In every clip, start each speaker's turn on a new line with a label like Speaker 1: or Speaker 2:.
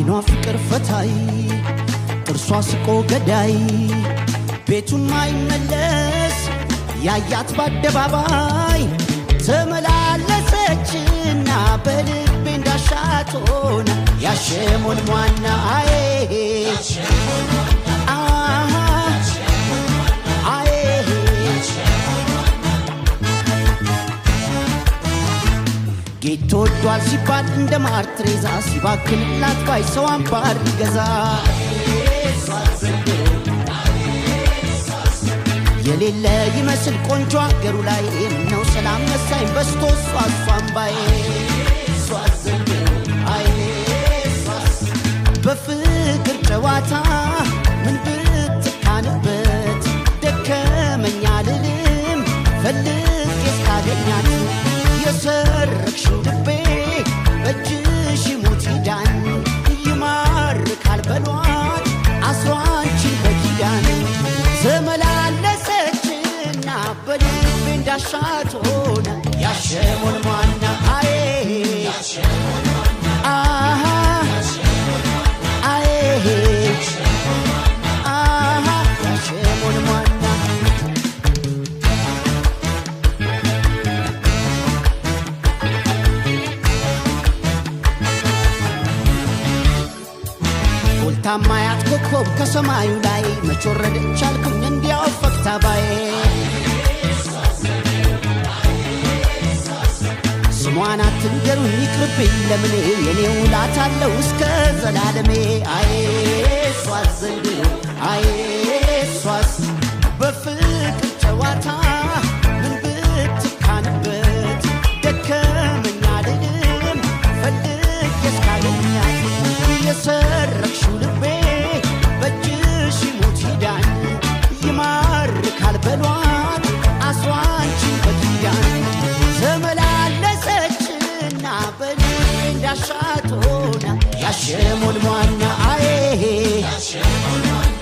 Speaker 1: አይኗ ፍቅር ፈታይ ጥርሷ ስቆ ገዳይ ቤቱን ማይመለስ ያያት በአደባባይ ተመላለሰችና በልቤ እንዳሻት ሆና ያሸሞን ዋናዬ ጌቶዷል ሲባል እንደ ማርትሬዛ ሲባክንላት ባይ ሰው አምባር ይገዛ የሌለ ይመስል ቆንጆ አገሩ ላይ ነው ሰላም መሳይ በስቶ ሷሷም ባይ በፍቅር ጨዋታ ምን ብትካንበት ደከመኛ ልልም ፈልግ እስካገኛት የሰረቅሽው ልቤ በእጅሽ ይሙት ይዳን ይማርካል በሏት አስሯንቺን በኪዳን ተመላለሰችና በልቤ እንዳሻት ሆነ ያሸሞን ዋና አዬ ያሸሞን ዋና ታማያት ኮከብ ከሰማዩ ላይ መች ወረደች አልኩኝ እንዲያው ፈክታ ባዬ ስሟን አትንገሩኝ ይቅርብኝ ለምኔ የኔው እላታለሁ እስከ ዘላለሜ አዬ እሷስ ዘንድሮ አዬ እሷስ በፍቅር ጨዋታ ምን ብትካንበት ደከመኛ ልልም ፈልግ እስካገኛት የሰረቅሽው ልቤ በእጅሽ ይሙት ይዳን ይማርካል በሏት አስሯንቺን በኪዳን ተመላለሰችና በልቤ እንዳሻት ሆና ያሸሞን ዋና አዬ ያሸሞን ዋና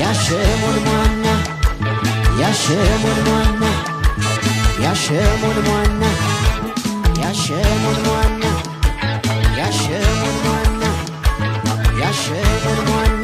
Speaker 1: ያሸሞን ዋና ያሸሞን ዋና ያሸሞን ዋና ያሸሞን ዋና ያሸሞን ዋና ያሸሞን ዋና